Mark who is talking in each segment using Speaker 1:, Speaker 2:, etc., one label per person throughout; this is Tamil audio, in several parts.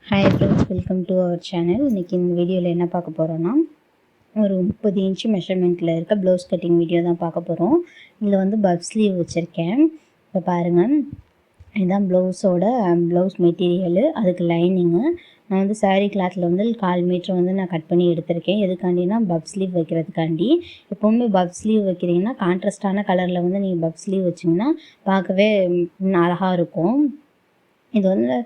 Speaker 1: Hi friends, welcome to our channel. இன்றைக்கி இந்த வீடியோவில் என்ன பார்க்க போகிறோன்னா, ஒரு 30 இன்ச்சு மெஷர்மெண்ட்டில் இருக்க ப்ளவுஸ் கட்டிங் வீடியோ தான் பார்க்க போகிறோம். இதில் வந்து பஃப் ஸ்லீவ் வச்சுருக்கேன். இப்போ பாருங்கள், இதுதான் ப்ளவுஸ் மெட்டீரியலு, அதுக்கு லைனிங்கு. நான் வந்து saree கிளாத்தில் வந்து 1/4 மீட்டர் வந்து நான் கட் பண்ணி எடுத்திருக்கேன். எதுக்காண்டினா பஃப் ஸ்லீவ் வைக்கிறதுக்காண்டி. எப்போவுமே பஃப் ஸ்லீவ் வைக்கிறீங்கன்னா கான்ட்ராஸ்டான கலரில் வந்து நீங்கள் பஃப் ஸ்லீவ் வச்சிங்கன்னா பார்க்கவே அழகாக இருக்கும். இது வந்து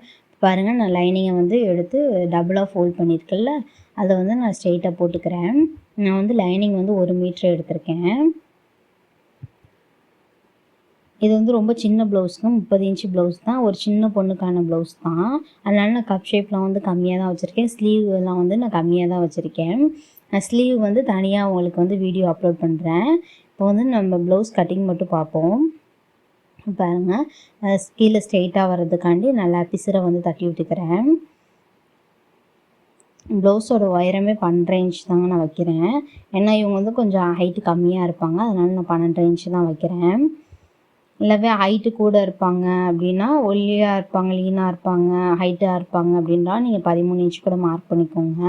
Speaker 1: பாருங்கள், நான் லைனிங்கை வந்து எடுத்து டபுளாக ஃபோல்ட் பண்ணியிருக்கேன்ல, அதை வந்து நான் ஸ்ட்ரெயிட்டாக போட்டுக்கிறேன். நான் வந்து லைனிங் வந்து 1 மீட்டர் எடுத்திருக்கேன். இது வந்து ரொம்ப சின்ன ப்ளவுஸுங்க, 30 இன்ச்சு ப்ளவுஸ் தான், ஒரு சின்ன பொண்ணுக்கான ப்ளவுஸ் தான். அதனால நான் கப் ஷேப்லாம் வந்து கம்மியாக தான் வச்சுருக்கேன். ஸ்லீவ் எல்லாம் வந்து நான் கம்மியாக தான் வச்சுருக்கேன். நான் ஸ்லீவ் வந்து தனியாக உங்களுக்கு வந்து வீடியோ அப்லோட் பண்ணுறேன். இப்போ வந்து நம்ம ப்ளவுஸ் கட்டிங் மட்டும் பார்ப்போம். பாருங்கள், கீழே ஸ்ட்ரெயிட்டாக வர்றதுக்காண்டி நல்லா பிசுரை வந்து தட்டி விட்டுக்கிறேன். ப்ளவுஸோட உயரமே 12 இன்ச் தாங்க நான் வைக்கிறேன். ஏன்னா இவங்க வந்து கொஞ்சம் ஹைட்டு கம்மியாக இருப்பாங்க, அதனால நான் 12 இன்ச்சு தான் வைக்கிறேன். இல்லவே ஹைட்டு கூட இருப்பாங்க அப்படின்னா, ஒல்லியாக இருப்பாங்க, லீனாக இருப்பாங்க, ஹைட்டாக இருப்பாங்க அப்படின்னா நீங்கள் 13 இன்ச்சு கூட மார்க் பண்ணிக்கோங்க.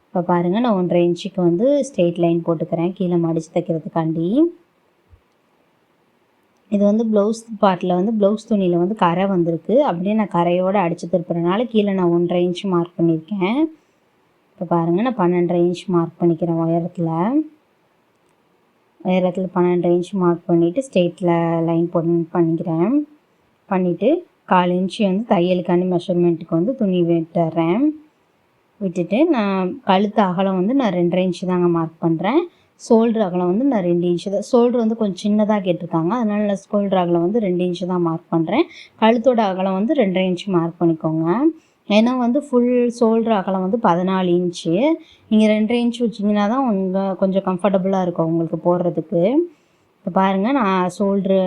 Speaker 1: இப்போ பாருங்கள், நான் 1.5 இன்ச்சுக்கு வந்து ஸ்ட்ரெயிட் லைன் போட்டுக்கிறேன் கீழே மடித்து தைக்கிறதுக்காண்டி. இது வந்து ப்ளவுஸ் பார்ட்டில் வந்து ப்ளவுஸ் துணியில் வந்து கரை வந்திருக்கு. அப்படியே நான் கரையோடு அடித்து திருப்புறனால கீழே நான் 1.5 இன்ச்சு மார்க் பண்ணியிருக்கேன். இப்போ பாருங்கள், நான் 12.5 இன்ச் மார்க் பண்ணிக்கிறேன். உயரத்தில் 12.5 இன்ச் மார்க் பண்ணிவிட்டு ஸ்ட்ரெயிட்டில் லைன் பண்ணிக்கிறேன். பண்ணிவிட்டு 1/4 இன்ச்சு வந்து தையலுக்காண்டி மெஷர்மெண்ட்டுக்கு வந்து துணி விட்டுட்டு நான் கழுத்து அகலம் வந்து நான் 2.5 இன்ச்சு தாங்க மார்க் பண்ணுறேன். ஷோல்ட்ரு அகலம் வந்து நான் 2 இன்ச்சு தான். ஷோல்ட்ரு வந்து கொஞ்சம் சின்னதாக கேட்டிருக்காங்க, அதனால் நான் ஷோல்ட்ரு அகலம் வந்து 2 இன்ச்சு தான் மார்க் பண்ணுறேன். கழுத்தோட அகலம் வந்து 2.5 இன்ச்சு மார்க் பண்ணிக்கோங்க. ஏன்னா வந்து ஃபுல் ஷோல்ட்ரு அகலம் வந்து 14 இன்ச்சு. நீங்கள் 2.5 இன்ச்சு வச்சிங்கன்னா தான் கொஞ்சம் கம்ஃபர்டபுளாக இருக்கும் உங்களுக்கு போடுறதுக்கு. இப்போ பாருங்கள், நான் ஷோல்ட்ரு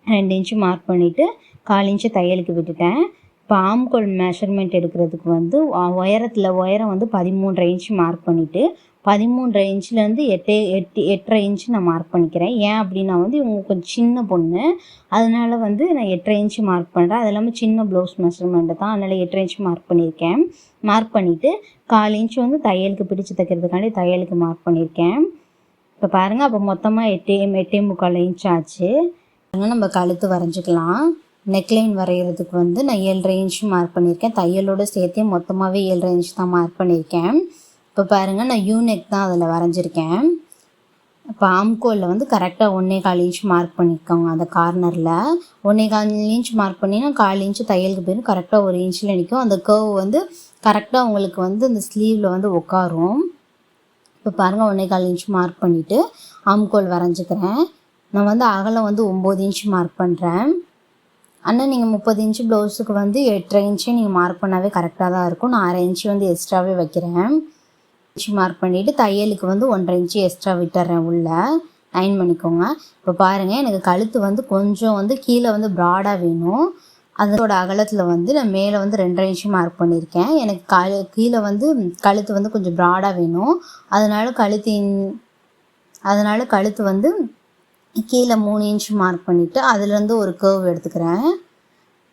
Speaker 1: 2 இன்ச்சு மார்க் பண்ணிவிட்டு 1/4 இன்ச்சு தையலுக்கு விட்டுட்டேன். இப்போ ஆம்கோல் மெஷர்மெண்ட் எடுக்கிறதுக்கு வந்து உயரம் வந்து 13.5 இன்ச்சு மார்க் பண்ணிவிட்டு 13.5 இன்ச்லேருந்து 8.5 இன்ச்சு நான் மார்க் பண்ணிக்கிறேன். ஏன் அப்படின்னா வந்து இவங்க கொஞ்சம் சின்ன பொண்ணு, அதனால் வந்து நான் 8.5 இன்ச்சு மார்க் பண்ணுறேன். அது இல்லாமல் சின்ன ப்ளவுஸ் மெஷர்மெண்ட்டு தான், அதனால் 8.5 இன்ச்சு மார்க் பண்ணியிருக்கேன். மார்க் பண்ணிவிட்டு 1/4 இன்ச்சு வந்து தையலுக்கு பிடிச்சி தைக்கிறதுக்காண்டி தையலுக்கு மார்க் பண்ணியிருக்கேன். இப்போ பாருங்கள், அப்போ மொத்தமாக 8.25 இன்ச் ஆச்சு. நம்ம கழுத்து வரைஞ்சிக்கலாம். நெக்லைன் வரைகிறதுக்கு வந்து நான் 7.5 இன்ச்சு மார்க் பண்ணியிருக்கேன். தையலோடு சேர்த்தே மொத்தமாகவே 7.5 இன்ச்சு தான் மார்க் பண்ணியிருக்கேன். இப்போ பாருங்கள், நான் யூனெக் தான் அதில் வரைஞ்சிருக்கேன். இப்போ ஆம்கோலில் வந்து கரெக்டாக 1.25 இன்ச் மார்க் பண்ணியிருக்காங்க. அந்த கார்னரில் 1.25 இன்ச் மார்க் பண்ணிங்கன்னா 1/4 இன்ச்சு தையலுக்கு போயிடும், கரெக்டாக 1 இன்ச்சில் நிற்கும். அந்த கர்வ் வந்து கரெக்டாக உங்களுக்கு வந்து அந்த ஸ்லீவில் வந்து உட்காரும். இப்போ பாருங்கள், 1.25 இன்ச் மார்க் பண்ணிவிட்டு ஆம்கோல் வரைஞ்சிக்கிறேன். நான் வந்து அகலம் வந்து 9 இன்ச் மார்க் பண்ணுறேன். ஆனால் நீங்கள் 30 இன்ச்சு ப்ளவுஸுக்கு வந்து 8.5 இன்ச்சு நீங்கள் மார்க் பண்ணாவே கரெக்டாக தான் இருக்கும். நான் 1/2 இன்ச்சு வந்து எக்ஸ்ட்ராவே வைக்கிறேன். இன்ச்சு மார்க் பண்ணிவிட்டு தையலுக்கு வந்து 1.5 இன்ச்சு எக்ஸ்ட்ரா விட்டுறேன், உள்ளே லைன் பண்ணிக்கோங்க. இப்போ பாருங்கள், எனக்கு கழுத்து வந்து கொஞ்சம் வந்து கீழே வந்து ப்ராடாக வேணும். அதோட அகலத்தில் வந்து நான் மேலே வந்து 2.5 இன்ச்சு மார்க் பண்ணியிருக்கேன். எனக்கு கீழே வந்து கழுத்து வந்து கொஞ்சம் ப்ராடாக வேணும். அதனால் கழுத்து வந்து கீழே 3 இன்ச்சு மார்க் பண்ணிவிட்டு அதுலேருந்து ஒரு கர்வ் எடுத்துக்கிறேன்.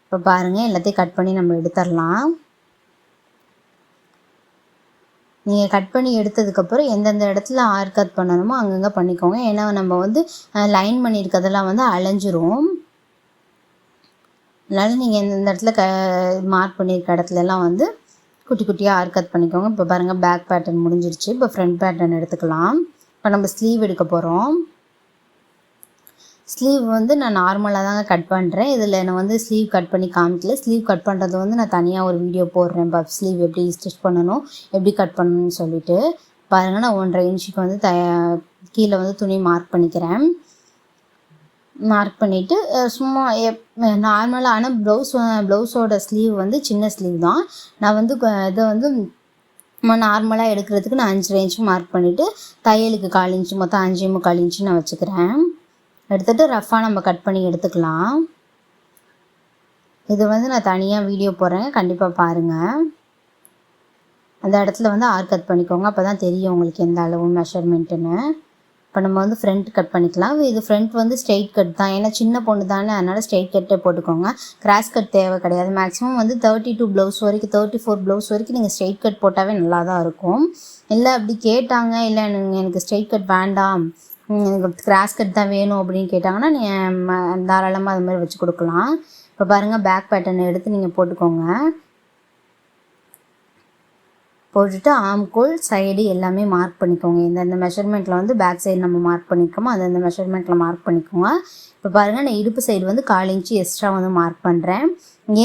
Speaker 1: இப்போ பாருங்கள், எல்லாத்தையும் கட் பண்ணி நம்ம எடுத்துடலாம். நீங்கள் கட் பண்ணி எடுத்ததுக்கப்புறம் எந்தெந்த இடத்துல ஆர் கட் பண்ணணுமோ அங்கங்கே பண்ணிக்கோங்க. ஏன்னா நம்ம வந்து லைன் பண்ணியிருக்கிறதெல்லாம் வந்து அலைஞ்சிரும். அதனால் நீங்கள் எந்தெந்த இடத்துல மார்க் பண்ணியிருக்க இடத்துலலாம் வந்து குட்டி குட்டியாக ஆர் கட் பண்ணிக்கோங்க. இப்போ பாருங்கள், பேக் பேட்டர்ன் முடிஞ்சிருச்சு. இப்போ ஃப்ரண்ட் பேட்டர்ன் எடுத்துக்கலாம். இப்போ நம்ம ஸ்லீவ் எடுக்க போகிறோம். ஸ்லீவ் வந்து நான் நார்மலாக தாங்க கட் பண்ணுறேன். இதில் நான் வந்து ஸ்லீவ் கட் பண்ணி காமிக்கல. ஸ்லீவ் கட் பண்ணுறது வந்து நான் தனியாக ஒரு வீடியோ போடுறேன். பஃப் ஸ்லீவ் எப்படி ஸ்டிச் பண்ணணும், எப்படி கட் பண்ணணும்னு சொல்லிட்டு. பாருங்கள், நான் 1.5 இன்ச்சுக்கு வந்து கீழே வந்து துணி மார்க் பண்ணிக்கிறேன். மார்க் பண்ணிவிட்டு சும்மா நார்மலாக, ஆனால் ப்ளவுஸோட ஸ்லீவ் வந்து சின்ன ஸ்லீவ் தான். நான் வந்து இதை வந்து நார்மலாக எடுக்கிறதுக்கு நான் 5.5 இன்ச்சு மார்க் பண்ணிவிட்டு தையலுக்கு 1/4 இன்ச்சு, மொத்தம் 5.25 இன்ச்சு நான் வச்சுக்கிறேன். எடுத்துகிட்டு ரஃப்பாக நம்ம கட் பண்ணி எடுத்துக்கலாம். இது வந்து நான் தனியாக வீடியோ போடுறேன், கண்டிப்பாக பாருங்கள். அந்த இடத்துல வந்து ஆர் கட் பண்ணிக்கோங்க, அப்போ தான் தெரியும் உங்களுக்கு எந்த அளவு மெஷர்மெண்ட்டுன்னு. இப்போ நம்ம வந்து ஃப்ரண்ட் கட் பண்ணிக்கலாம். இது ஃப்ரண்ட் வந்து ஸ்ட்ரெயிட் கட் தான், ஏன்னா சின்ன பொண்ணு தானே, அதனால் ஸ்ட்ரெயிட் கட்டே போட்டுக்கோங்க. கிராஸ் கட் தேவை கிடையாது. மேக்ஸிமம் வந்து 32 ப்ளவுஸ் வரைக்கும் 34 ப்ளவுஸ் வரைக்கும் நீங்கள் ஸ்ட்ரெயிட் கட் போட்டாவே நல்லா தான் இருக்கும். இல்லை அப்படி கேட்டாங்க, இல்லை எனக்கு ஸ்ட்ரெயிட் கட் வேண்டாம், எனக்கு கிராஸ் கட் தான் வேணும் அப்படின்னு கேட்டாங்கன்னா நீங்கள் தாராளமாக அது மாதிரி வச்சு கொடுக்கலாம். இப்போ பாருங்கள், பேக் பேட்டர்ன் எடுத்து நீங்கள் போட்டுக்கோங்க. போட்டுட்டு ஆம்கோல் சைடு எல்லாமே மார்க் பண்ணிக்கோங்க. இந்த மெஷர்மெண்ட்டில் வந்து பேக் சைடு நம்ம மார்க் பண்ணிக்கோமோ அந்த மெஷர்மெண்ட்டில் மார்க் பண்ணிக்கோங்க. இப்போ பாருங்கள், நான் இடுப்பு சைடு வந்து 1/4 இன்ச்சு எக்ஸ்ட்ரா வந்து மார்க் பண்ணுறேன்.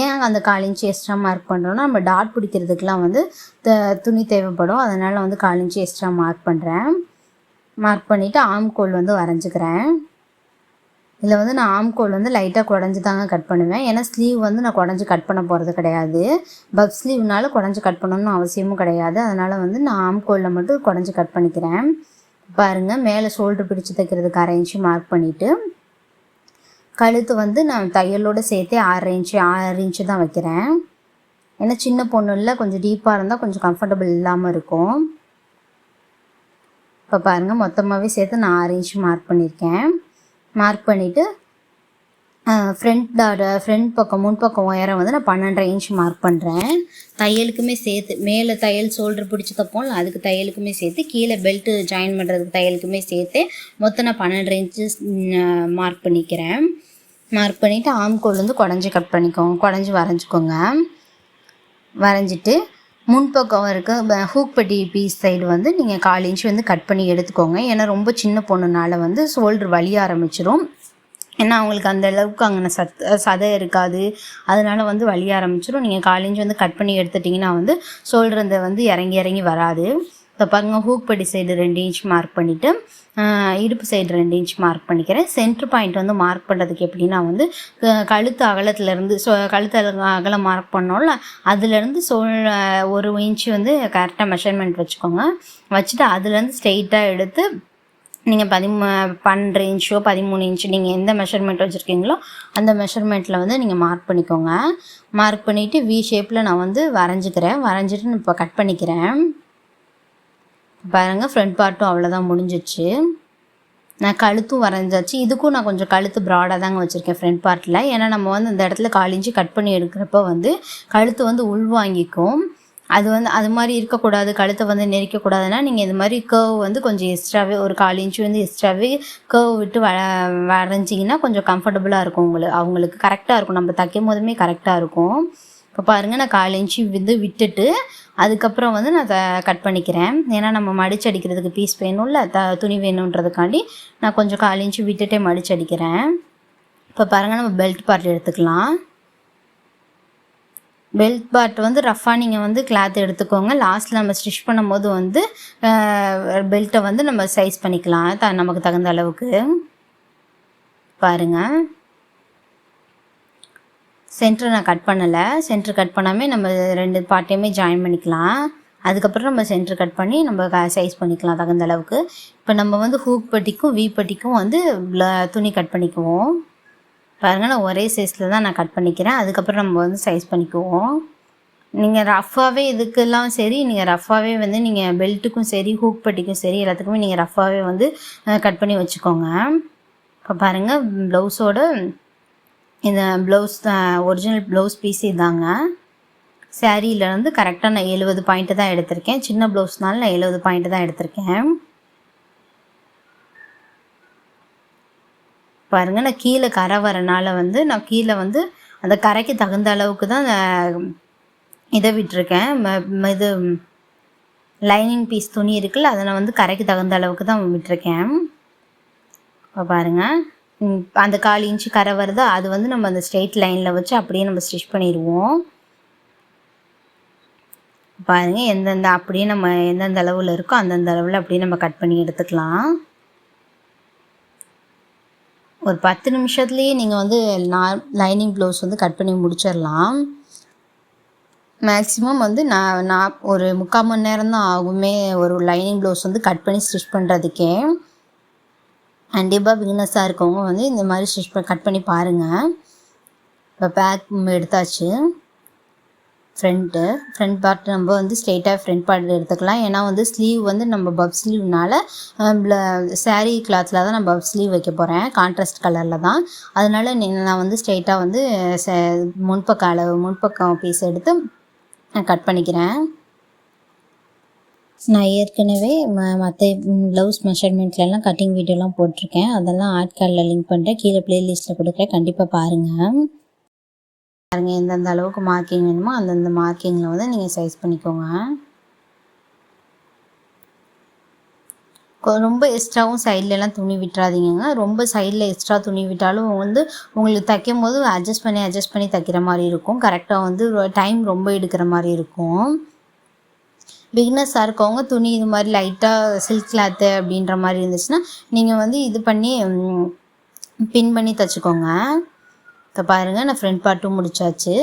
Speaker 1: ஏன் அந்த 1/4 இன்ச்சு எக்ஸ்ட்ரா மார்க் பண்ணுறோன்னா, நம்ம டாட் பிடிக்கிறதுக்கெலாம் வந்து துணி தேவைப்படும், அதனால் வந்து 1/4 இன்ச்சு எக்ஸ்ட்ரா மார்க் பண்ணுறேன். மார்க் பண்ணிவிட்டு ஆம்கோல் வந்து வரைஞ்சிக்கிறேன். இதில் வந்து நான் ஆம்கோல் வந்து லைட்டாக குடஞ்சி தாங்க கட் பண்ணுவேன், ஏன்னா ஸ்லீவ் வந்து நான் குடஞ்சி கட் பண்ண போகிறது கிடையாது. பஃப் ஸ்லீவ்னால குடஞ்சி கட் பண்ணணும்னு அவசியமும் கிடையாது, அதனால் வந்து நான் ஆம்கோலில் மட்டும் குடஞ்சி கட் பண்ணிக்கிறேன். பாருங்கள், மேலே ஷோல்டர் பிடிச்சி தைக்கிறதுக்கு 1/2 இன்ச்சு மார்க் பண்ணிவிட்டு, கழுத்து வந்து நான் தையலோடு சேர்த்து 6 இன்ச்சு தான் வைக்கிறேன். ஏன்னா சின்ன பொண்ணுல கொஞ்சம் டீப்பாக இருந்தால் கொஞ்சம் கம்ஃபர்டபுள் இல்லாமல் இருக்கும். இப்போ பாருங்கள், மொத்தமாகவே சேர்த்து நான் 6 இன்ச்சு மார்க் பண்ணியிருக்கேன். மார்க் பண்ணிவிட்டு ஃப்ரண்ட் பக்கம் முன்பக்கம் உயரம் வந்து நான் 12.5 இன்ச் மார்க் பண்ணுறேன். தையலுக்குமே சேர்த்து, மேலே தையல் ஷோல்டர் பிடிச்சி தைப்போம், அதுக்கு தையலுக்குமே சேர்த்து, கீழே பெல்ட்டு ஜாயின் பண்ணுறதுக்கு தையலுக்குமே சேர்த்து மொத்தம் நான் 12.5 இன்ச்சு மார்க் பண்ணிக்கிறேன். மார்க் பண்ணிவிட்டு ஆம்கோல் வந்து குடஞ்சி கட் பண்ணிக்கோங்க, குடஞ்சி வரைஞ்சிக்கோங்க. வரைஞ்சிட்டு முன்பக்கம் இருக்க ஹூக் பட்டி பீஸ் சைடு வந்து நீங்கள் 1/4 இன்ச் வந்து கட் பண்ணி எடுத்துக்கோங்க. ஏன்னா ரொம்ப சின்ன பொண்ணுனால வந்து ஷோல்டர் வலிய ஆரம்பிச்சிடும், ஏன்னா அவங்களுக்கு அந்த அளவுக்கு அங்கே சதை இருக்காது, அதனால் வந்து வலிய ஆரம்பிச்சிடும். நீங்கள் 1/4 இன்ச் வந்து கட் பண்ணி எடுத்துட்டிங்கன்னா வந்து ஷோல்டர் அந்த வந்து இறங்கி வராது. இப்போ பாருங்கள், ஹூக் பட்டி சைடு 2 இன்ச் மார்க் பண்ணிவிட்டு இடுப்பு சைடு 2 இன்ச் மார்க் பண்ணிக்கிறேன். சென்ட்ரு பாயிண்ட் வந்து மார்க் பண்ணுறதுக்கு எப்படின்னா வந்து கழுத்து அகலத்துலேருந்து கழுத்து அகலம் மார்க் பண்ணோம்ல, அதுலேருந்து 1 இன்ச்சு வந்து கரெக்டாக மெஷர்மெண்ட் வச்சுக்கோங்க. வச்சுட்டு அதுலேருந்து ஸ்ட்ரெயிட்டாக எடுத்து நீங்கள் 12 இன்ச்சோ 13 இன்ச்சு நீங்கள் எந்த மெஷர்மெண்ட் வச்சுருக்கீங்களோ அந்த மெஷர்மெண்ட்டில் வந்து நீங்கள் மார்க் பண்ணிக்கோங்க. மார்க் பண்ணிவிட்டு வி ஷேப்பில் நான் வந்து வரைஞ்சிக்கிறேன். வரைஞ்சிட்டு இப்போ கட் பண்ணிக்கிறேன். பாருங்கள், ஃப்ரண்ட் பார்ட்டும் அவ்வளோதான், முடிஞ்சிச்சு. நான் கழுத்தும் வரைஞ்சாச்சு. இதுக்கும் நான் கொஞ்சம் கழுத்து ப்ராடாக தாங்க வச்சுருக்கேன் ஃப்ரண்ட் பார்ட்டில், ஏன்னா நம்ம வந்து அந்த இடத்துல 1/4 இன்ச்சு கட் பண்ணி எடுக்கிறப்ப வந்து கழுத்து வந்து உள்வாங்கிக்கும். அது வந்து அது மாதிரி இருக்கக்கூடாது, கழுத்தை வந்து நெரிக்கக்கூடாதுன்னா நீங்கள் இது மாதிரி கர்வ் வந்து கொஞ்சம் எக்ஸ்ட்ராவே ஒரு 1/4 இன்ச்சு வந்து எக்ஸ்ட்ராவே கர்வ் விட்டு வரைஞ்சிங்கன்னா கொஞ்சம் கம்ஃபர்டபுளாக இருக்கும், அவங்களுக்கு கரெக்டாக இருக்கும், நம்ம தைக்கும் போதுமே கரெக்டாக இருக்கும். இப்போ பாருங்கள், நான் 1/4 இன்ச்சு வந்து விட்டுட்டு அதுக்கப்புறம் வந்து நான் கட் பண்ணிக்கிறேன். ஏன்னா நம்ம மடிச்சு அடிக்கிறதுக்கு பீஸ் வேணும்ல, துணி வேணுன்றதுக்காண்டி நான் கொஞ்சம் 1/4 இன்ச்சு விட்டுட்டே மடிச்சு அடிக்கிறேன். இப்போ பாருங்கள், நம்ம பெல்ட் பார்ட் எடுத்துக்கலாம். பெல்ட் பார்ட் வந்து ரஃபாக நீங்கள் வந்து கிளாத் எடுத்துக்கோங்க. லாஸ்ட்டில் நம்ம ஸ்டிச் பண்ணும்போது வந்து பெல்ட்டை வந்து நம்ம சைஸ் பண்ணிக்கலாம் நமக்கு தகுந்த அளவுக்கு. பாருங்கள், சென்டரை நான் கட் பண்ணலை, சென்டர் கட் பண்ணாமல் நம்ம 2 பார்ட்டையுமே ஜாயின் பண்ணிக்கலாம். அதுக்கப்புறம் நம்ம சென்டர் கட் பண்ணி நம்ம சைஸ் பண்ணிக்கலாம் தகுந்த அளவுக்கு. இப்போ நம்ம வந்து ஹூக் பட்டிக்கும் வி பட்டிக்கும் வந்து துணி கட் பண்ணிக்குவோம். பாருங்கள், நான் ஒரே சைஸில் தான் நான் கட் பண்ணிக்கிறேன். அதுக்கப்புறம் நம்ம வந்து சைஸ் பண்ணிக்குவோம். நீங்கள் ரஃபாகவே இதுக்கெல்லாம் சரி, நீங்கள் ரஃபாகவே வந்து நீங்கள் பெல்ட்டுக்கும் சரி ஹூக் பட்டிக்கும் சரி எல்லாத்துக்குமே நீங்கள் ரஃபாகவே வந்து கட் பண்ணி வச்சுக்கோங்க. இப்போ பாருங்கள், ப்ளவுஸோட இந்த ப்ளவுஸ் ஒரிஜினல் ப்ளவுஸ் பீஸ் இதாங்க. சாரியில் வந்து கரெக்டாக நான் 70 பாயிண்ட்டு தான் எடுத்திருக்கேன். சின்ன ப்ளவுஸ்னால நான் 70 பாயிண்ட்டு தான் எடுத்திருக்கேன். பாருங்கள், நான் கீழே கரை வரனால வந்து நான் கீழே வந்து அந்த கரைக்கு தகுந்த அளவுக்கு தான் இதை விட்டுருக்கேன். இது லைனிங் பீஸ் துணி இருக்குல்ல, அதை நான் வந்து கரைக்கு தகுந்த அளவுக்கு தான் விட்டுருக்கேன். இப்போ பாருங்கள், அந்த 1/4 இன்ச்சு கரை வருதா, அது வந்து நம்ம அந்த ஸ்ட்ரெயிட் லைனில் வச்சு அப்படியே நம்ம ஸ்டிச் பண்ணிடுவோம். பாருங்கள், அப்படியே நம்ம எந்தெந்த அளவில் இருக்கோ அந்தந்த அளவில் அப்படியே நம்ம கட் பண்ணி எடுத்துக்கலாம். ஒரு 10 நிமிஷத்துலேயே நீங்கள் வந்து லைனிங் ப்ளவுஸ் வந்து கட் பண்ணி முடிச்சிடலாம். மேக்ஸிமம் வந்து நான் ஒரு 3/4 மணி நேரம் தான் ஆகுமே ஒரு லைனிங் ப்ளவுஸ் வந்து கட் பண்ணி ஸ்டிச் பண்ணுறதுக்கே. கண்டிப்பாக பிகினர்ஸாக இருக்கவங்க வந்து இந்த மாதிரி கட் பண்ணி பாருங்கள். இப்போ பேக் எடுத்தாச்சு. ஃப்ரண்ட் பார்ட் நம்ம வந்து ஸ்ட்ரெயிட்டாக ஃப்ரண்ட் பார்ட் எடுத்துக்கலாம். ஏன்னா வந்து ஸ்லீவ் வந்து நம்ம பப் ஸ்லீவ்னால சாரீ கிளாத்தில் தான் நான் பப் ஸ்லீவ் வைக்க போகிறேன், கான்ட்ராஸ்ட் கலரில் தான். அதனால நான் வந்து ஸ்ட்ரெயிட்டாக வந்து முன்பக்கம் பீஸ் எடுத்து நான் கட் பண்ணிக்கிறேன். நான் ஏற்கனவே மற்ற ப்ளவுஸ் மெஷர்மெண்ட்லலாம் கட்டிங் வீடியோலாம் போட்டிருக்கேன். அதெல்லாம் ஆட் கார்டில் லிங்க் பண்ணுறேன், கீழே ப்ளேலிஸ்ட்டில் கொடுக்குறேன், கண்டிப்பாக பாருங்கள். எந்தெந்த அளவுக்கு மார்க்கிங் வேணுமோ அந்தந்த மார்க்கிங்கில் வந்து நீங்கள் சைஸ் பண்ணிக்கோங்க. ரொம்ப எக்ஸ்ட்ராவும் சைட்லலாம் துணி விட்டுறாதீங்க. ரொம்ப சைடில் எக்ஸ்ட்ரா துணி விட்டாலும் வந்து உங்களுக்கு தைக்கும் போது அட்ஜஸ்ட் பண்ணி தைக்கிற மாதிரி இருக்கும். கரெக்டாக வந்து டைம் ரொம்ப எடுக்கிற மாதிரி இருக்கும். பிகினர்ஸாக இருக்கவங்க துணி இது மாதிரி லைட்டாக சில்க் கிளாத்து அப்படின்ற மாதிரி இருந்துச்சுன்னா நீங்கள் வந்து இது பண்ணி பின் பண்ணி தைச்சிக்கோங்க. இப்போ பாருங்கள், நான் ஃப்ரண்ட் பார்ட்டும் முடிச்சாச்சு.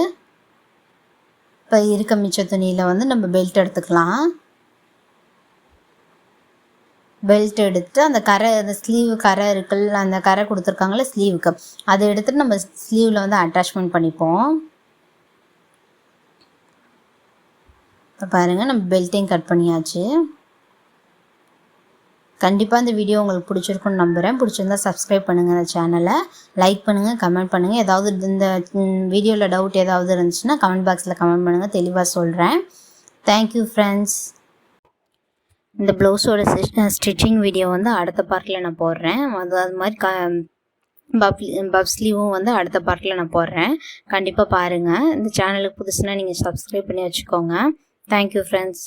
Speaker 1: இப்போ இருக்க மிச்ச துணியில் வந்து நம்ம பெல்ட் எடுத்துக்கலாம். பெல்ட் எடுத்து அந்த ஸ்லீவ் கரை இருக்குல்ல, அந்த கரை கொடுத்துருக்காங்களே ஸ்லீவுக்கு, அதை எடுத்துகிட்டு நம்ம ஸ்லீவில் வந்து அட்டாச்மெண்ட் பண்ணிப்போம். இப்போ பாருங்கள், நம்ம பெல்ட்டையும் கட் பண்ணியாச்சு. கண்டிப்பாக இந்த வீடியோ உங்களுக்கு பிடிச்சிருக்குன்னு நம்புகிறேன். பிடிச்சிருந்தா சப்ஸ்கிரைப் பண்ணுங்கள், இந்த சேனலை லைக் பண்ணுங்கள், கமெண்ட் பண்ணுங்கள். ஏதாவது இந்த வீடியோவில் டவுட் ஏதாவது இருந்துச்சுன்னா கமெண்ட் பாக்ஸில் கமெண்ட் பண்ணுங்கள், தெளிவாக சொல்கிறேன். Thank you friends. இந்த ப்ளவுஸோட ஸ்டிச்சிங் வீடியோ வந்து அடுத்த பார்ட்டில் நான் போடுறேன். அது மாதிரி பப் ஸ்லீவும் வந்து அடுத்த பார்ட்டில் நான் போடுறேன். கண்டிப்பாக பாருங்கள். இந்த சேனலுக்கு புதுசுனா நீங்கள் சப்ஸ்கிரைப் பண்ணி வச்சுக்கோங்க. Thank you, friends.